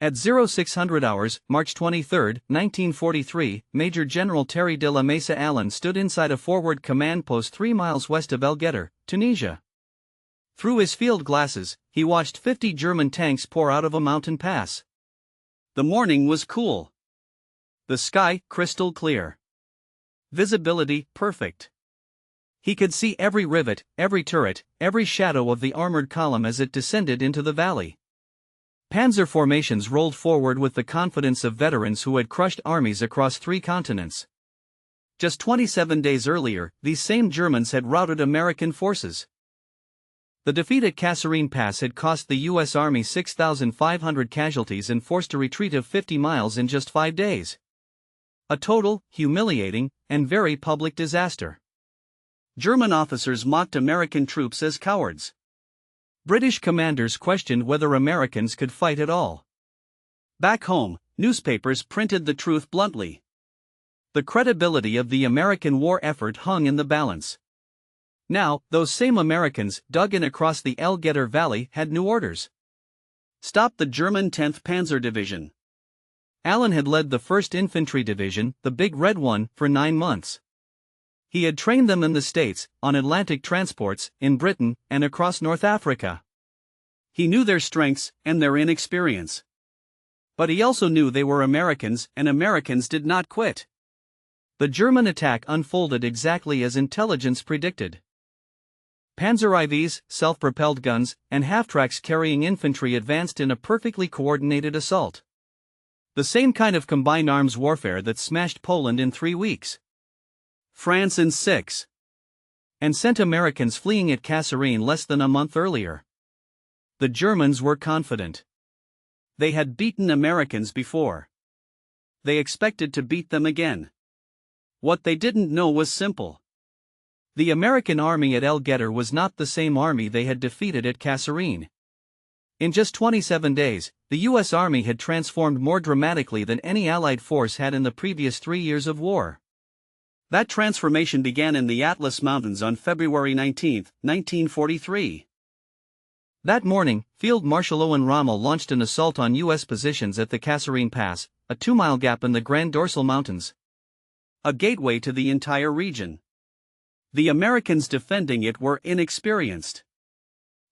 At 0600 hours, March 23, 1943, Major General Terry de la Mesa Allen stood inside a forward command post 3 miles west of El Guettar, Tunisia. Through his field glasses, he watched 50 German tanks pour out of a mountain pass. The morning was cool. The sky crystal clear. Visibility perfect. He could see every rivet, every turret, every shadow of the armored column as it descended into the valley. Panzer formations rolled forward with the confidence of veterans who had crushed armies across 3 continents. Just 27 days earlier, these same Germans had routed American forces. The defeat at Kasserine Pass had cost the U.S. Army 6,500 casualties and forced a retreat of 50 miles in just 5 days. A total, humiliating, and very public disaster. German officers mocked American troops as cowards. British commanders questioned whether Americans could fight at all. Back home, newspapers printed the truth bluntly. The credibility of the American war effort hung in the balance. Now, those same Americans, dug in across the El Guettar Valley, had new orders. Stop the German 10th Panzer Division. Allen had led the 1st Infantry Division, the Big Red One, for 9 months. He had trained them in the States, on Atlantic transports, in Britain, and across North Africa. He knew their strengths and their inexperience. But he also knew they were Americans, and Americans did not quit. The German attack unfolded exactly as intelligence predicted. Panzer IVs, self-propelled guns, and half-tracks carrying infantry advanced in a perfectly coordinated assault. The same kind of combined arms warfare that smashed Poland in 3 weeks. France in 6. And sent Americans fleeing at Kasserine less than a month earlier. The Germans were confident. They had beaten Americans before. They expected to beat them again. What they didn't know was simple. The American army at El Guettar was not the same army they had defeated at Kasserine. In just 27 days, the U.S. Army had transformed more dramatically than any Allied force had in the previous 3 years of war. That transformation began in the Atlas Mountains on February 19, 1943. That morning, Field Marshal Owen Rommel launched an assault on U.S. positions at the Kasserine Pass, a 2-mile gap in the Grand Dorsal Mountains. A gateway to the entire region. The Americans defending it were inexperienced.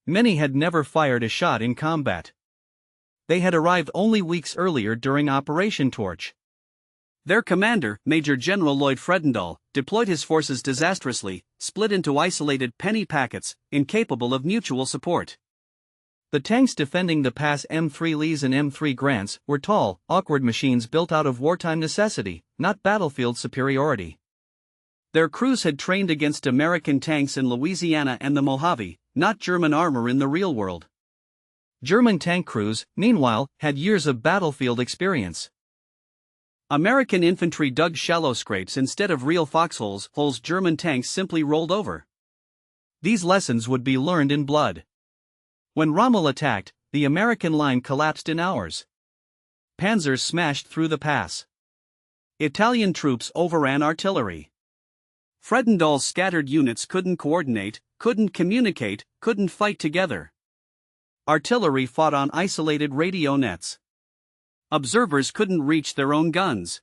Many had never fired a shot in combat. They had arrived only weeks earlier during Operation Torch. Their commander, Major General Lloyd Fredendall, deployed his forces disastrously, split into isolated penny packets, incapable of mutual support. The tanks defending the pass M3 Lees and M3 Grants were tall, awkward machines built out of wartime necessity, not battlefield superiority. Their crews had trained against American tanks in Louisiana and the Mojave, not German armor in the real world. German tank crews, meanwhile, had years of battlefield experience. American infantry dug shallow scrapes instead of real foxholes, holes German tanks simply rolled over. These lessons would be learned in blood. When Rommel attacked, the American line collapsed in hours. Panzers smashed through the pass. Italian troops overran artillery. Fredendall's scattered units couldn't coordinate, couldn't communicate, couldn't fight together. Artillery fought on isolated radio nets. Observers couldn't reach their own guns.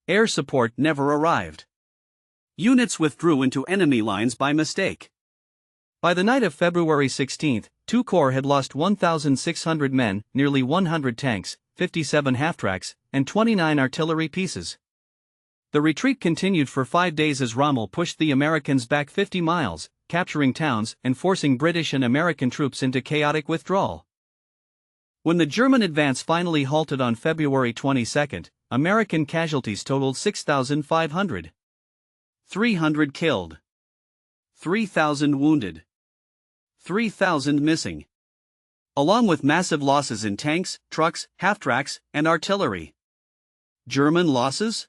Air support never arrived. Units withdrew into enemy lines by mistake. By the night of February 16, 2 corps had lost 1,600 men, nearly 100 tanks, 57 half-tracks, and 29 artillery pieces. The retreat continued for 5 days as Rommel pushed the Americans back 50 miles, capturing towns and forcing British and American troops into chaotic withdrawal. When the German advance finally halted on February 22, American casualties totaled 6,500. 300 killed. 3,000 wounded. 3,000 missing. Along with massive losses in tanks, trucks, half-tracks, and artillery. German losses?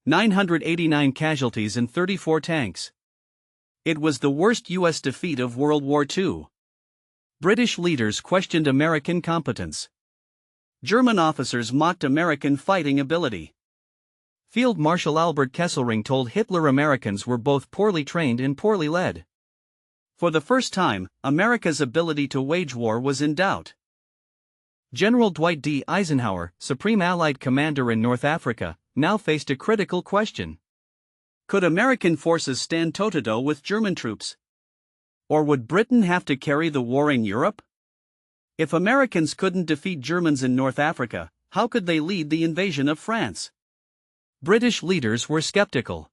989 casualties and 34 tanks. It was the worst U.S. defeat of World War II. British leaders questioned American competence. German officers mocked American fighting ability. Field Marshal Albert Kesselring told Hitler Americans were both poorly trained and poorly led. For the first time, America's ability to wage war was in doubt. General Dwight D. Eisenhower, Supreme Allied Commander in North Africa, now faced a critical question. Could American forces stand toe-to-toe with German troops? Or would Britain have to carry the war in Europe? If Americans couldn't defeat Germans in North Africa, how could they lead the invasion of France? British leaders were skeptical.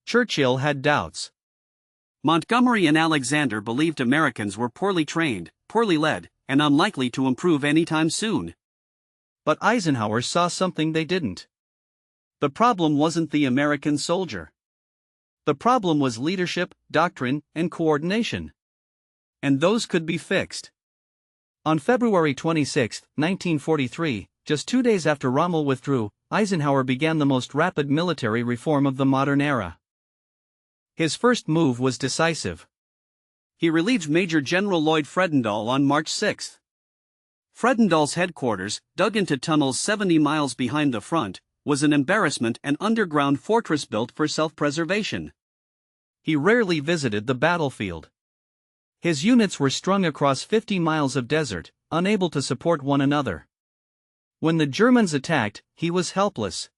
Churchill had doubts. Montgomery and Alexander believed Americans were poorly trained, poorly led, and unlikely to improve anytime soon. But Eisenhower saw something they didn't. The problem wasn't the American soldier. The problem was leadership, doctrine, and coordination. And those could be fixed. On February 26, 1943, just 2 days after Rommel withdrew, Eisenhower began the most rapid military reform of the modern era. His first move was decisive. He relieved Major General Lloyd Fredendall on March 6. Fredendall's headquarters, dug into tunnels 70 miles behind the front, was an embarrassment, an underground fortress built for self-preservation. He rarely visited the battlefield. His units were strung across 50 miles of desert, unable to support one another. When the Germans attacked, he was helpless.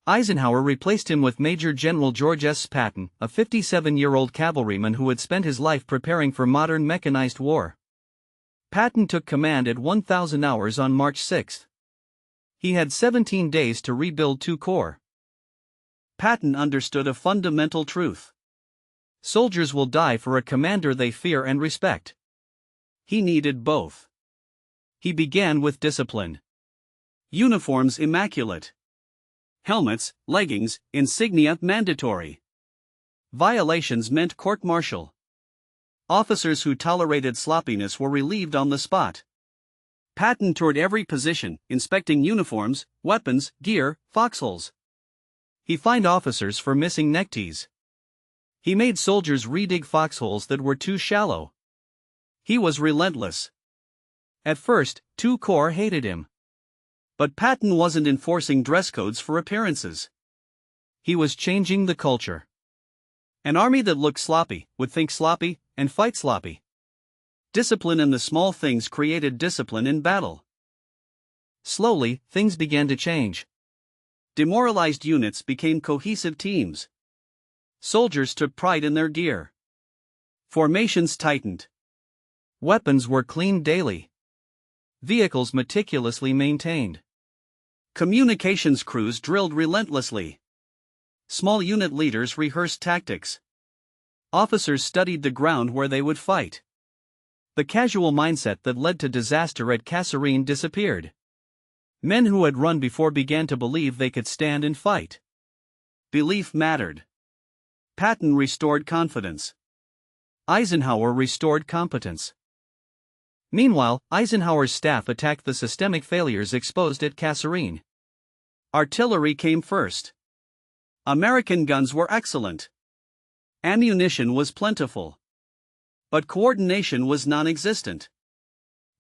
Eisenhower replaced him with Major General George S. Patton, a 57-year-old cavalryman who had spent his life preparing for modern mechanized war. Patton took command at 1,000 hours on March 6. He had 17 days to rebuild 2 corps. Patton understood a fundamental truth. Soldiers will die for a commander they fear and respect. He needed both. He began with discipline. Uniforms immaculate. Helmets, leggings, insignia mandatory. Violations meant court-martial. Officers who tolerated sloppiness were relieved on the spot. Patton toured every position, inspecting uniforms, weapons, gear, foxholes. He fined officers for missing neckties. He made soldiers redig foxholes that were too shallow. He was relentless. At first, 2 corps hated him. But Patton wasn't enforcing dress codes for appearances. He was changing the culture. An army that looked sloppy would think sloppy and fight sloppy. Discipline in the small things created discipline in battle. Slowly, things began to change. Demoralized units became cohesive teams. Soldiers took pride in their gear. Formations tightened. Weapons were cleaned daily. Vehicles meticulously maintained. Communications crews drilled relentlessly. Small unit leaders rehearsed tactics. Officers studied the ground where they would fight. The casual mindset that led to disaster at Kasserine disappeared. Men who had run before began to believe they could stand and fight. Belief mattered. Patton restored confidence. Eisenhower restored competence. Meanwhile, Eisenhower's staff attacked the systemic failures exposed at Kasserine. Artillery came first. American guns were excellent. Ammunition was plentiful. But coordination was non-existent.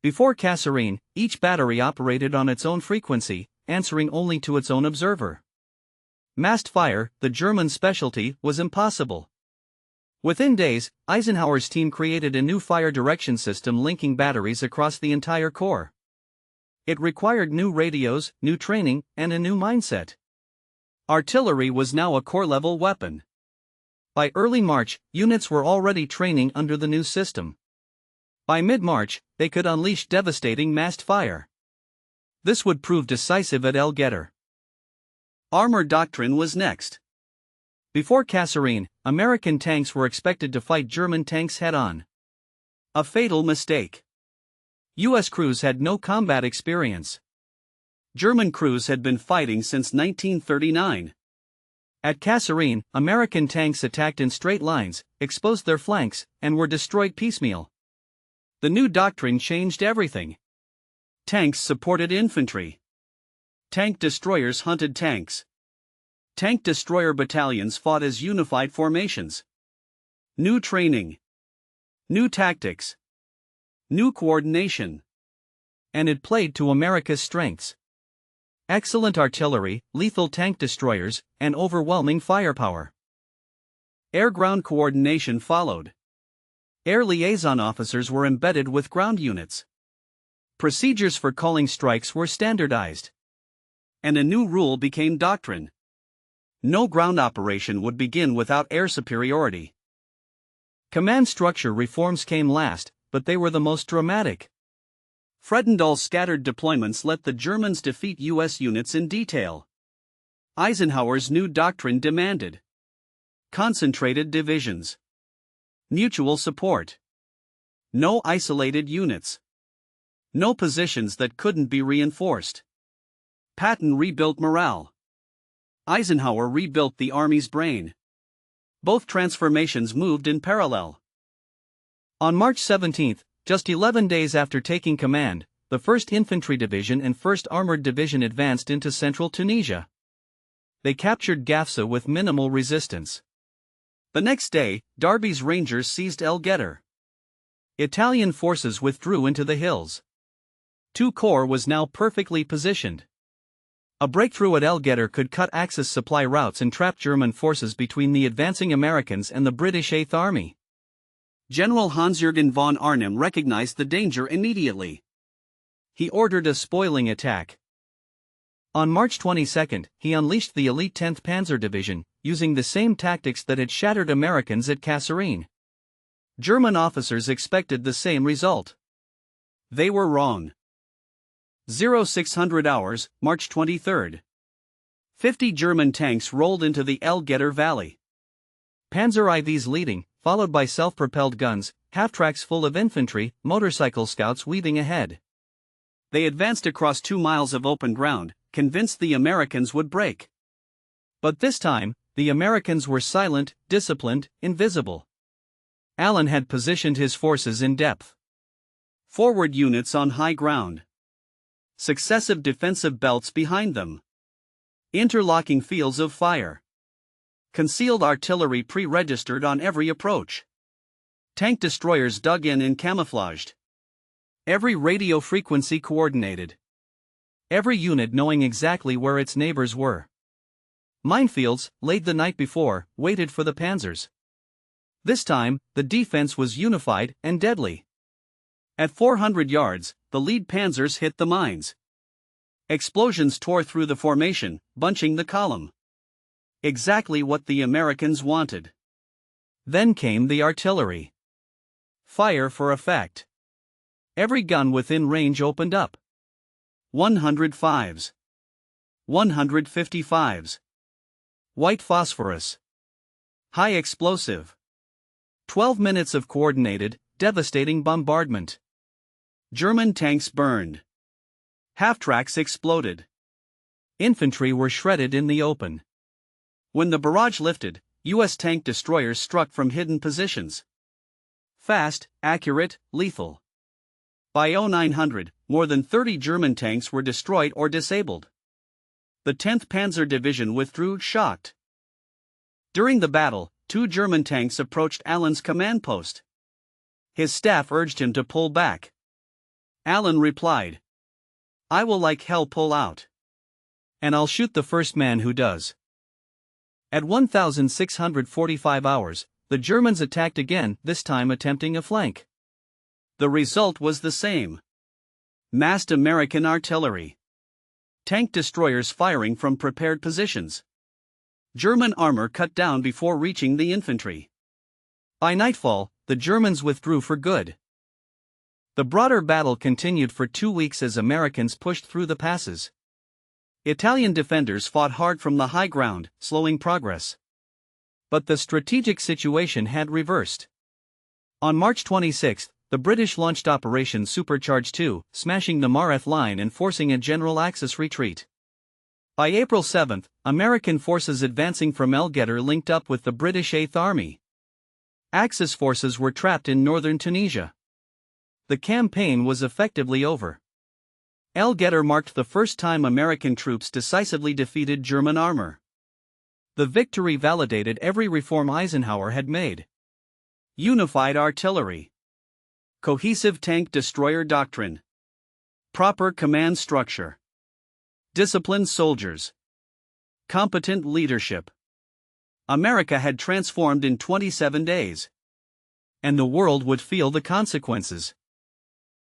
Before Kasserine, each battery operated on its own frequency, answering only to its own observer. Massed fire, the German specialty, was impossible. Within days, Eisenhower's team created a new fire direction system linking batteries across the entire corps. It required new radios, new training, and a new mindset. Artillery was now a corps-level weapon. By early March, units were already training under the new system. By mid-March, they could unleash devastating massed fire. This would prove decisive at El Guettar. Armor doctrine was next. Before Kasserine, American tanks were expected to fight German tanks head-on. A fatal mistake. U.S. crews had no combat experience. German crews had been fighting since 1939. At Kasserine, American tanks attacked in straight lines, exposed their flanks, and were destroyed piecemeal. The new doctrine changed everything. Tanks supported infantry. Tank destroyers hunted tanks. Tank destroyer battalions fought as unified formations. New training. New tactics. New coordination. And it played to America's strengths. Excellent artillery, lethal tank destroyers, and overwhelming firepower. Air-ground coordination followed. Air liaison officers were embedded with ground units. Procedures for calling strikes were standardized. And a new rule became doctrine. No ground operation would begin without air superiority. Command structure reforms came last, but they were the most dramatic. Fredendall's scattered deployments let the Germans defeat U.S. units in detail. Eisenhower's new doctrine demanded concentrated divisions, mutual support, no isolated units, no positions that couldn't be reinforced. Patton rebuilt morale. Eisenhower rebuilt the Army's brain. Both transformations moved in parallel. On March 17, just 11 days after taking command, the 1st Infantry Division and 1st Armored Division advanced into central Tunisia. They captured Gafsa with minimal resistance. The next day, Darby's Rangers seized El Guettar. Italian forces withdrew into the hills. II Corps was now perfectly positioned. A breakthrough at El Guettar could cut Axis supply routes and trap German forces between the advancing Americans and the British Eighth Army. General Hans-Jürgen von Arnim recognized the danger immediately. He ordered a spoiling attack. On March 22, he unleashed the elite 10th Panzer Division, using the same tactics that had shattered Americans at Kasserine. German officers expected the same result. They were wrong. 0600 hours, March 23. 50 German tanks rolled into the El Guettar Valley. Panzer IVs leading, followed by self-propelled guns, half-tracks full of infantry, motorcycle scouts weaving ahead. They advanced across 2 miles of open ground, convinced the Americans would break. But this time, the Americans were silent, disciplined, invisible. Allen had positioned his forces in depth. Forward units on high ground. Successive defensive belts behind them. Interlocking fields of fire. Concealed artillery pre-registered on every approach. Tank destroyers dug in and camouflaged. Every radio frequency coordinated. Every unit knowing exactly where its neighbors were. Minefields, laid the night before, waited for the panzers. This time, the defense was unified and deadly. At 400 yards, the lead panzers hit the mines. Explosions tore through the formation, bunching the column. Exactly what the Americans wanted. Then came the artillery. Fire for effect. Every gun within range opened up. 105s. 155s. White phosphorus. High explosive. 12 minutes of coordinated, devastating bombardment. German tanks burned. Half-tracks exploded. Infantry were shredded in the open. When the barrage lifted, U.S. tank destroyers struck from hidden positions. Fast, accurate, lethal. By 0900, more than 30 German tanks were destroyed or disabled. The 10th Panzer Division withdrew shocked. During the battle, 2 German tanks approached Allen's command post. His staff urged him to pull back. Allen replied, "I will like hell pull out. And I'll shoot the first man who does." At 1645 hours, the Germans attacked again, this time attempting a flank. The result was the same. Massed American artillery. Tank destroyers firing from prepared positions. German armor cut down before reaching the infantry. By nightfall, the Germans withdrew for good. The broader battle continued for 2 weeks as Americans pushed through the passes. Italian defenders fought hard from the high ground, slowing progress. But the strategic situation had reversed. On March 26, the British launched Operation Supercharge 2, smashing the Mareth line and forcing a general Axis retreat. By April 7, American forces advancing from El Guettar linked up with the British Eighth Army. Axis forces were trapped in northern Tunisia. The campaign was effectively over. El Guettar marked the first time American troops decisively defeated German armor. The victory validated every reform Eisenhower had made. Unified artillery. Cohesive tank destroyer doctrine. Proper command structure. Disciplined soldiers. Competent leadership. America had transformed in 27 days. And the world would feel the consequences.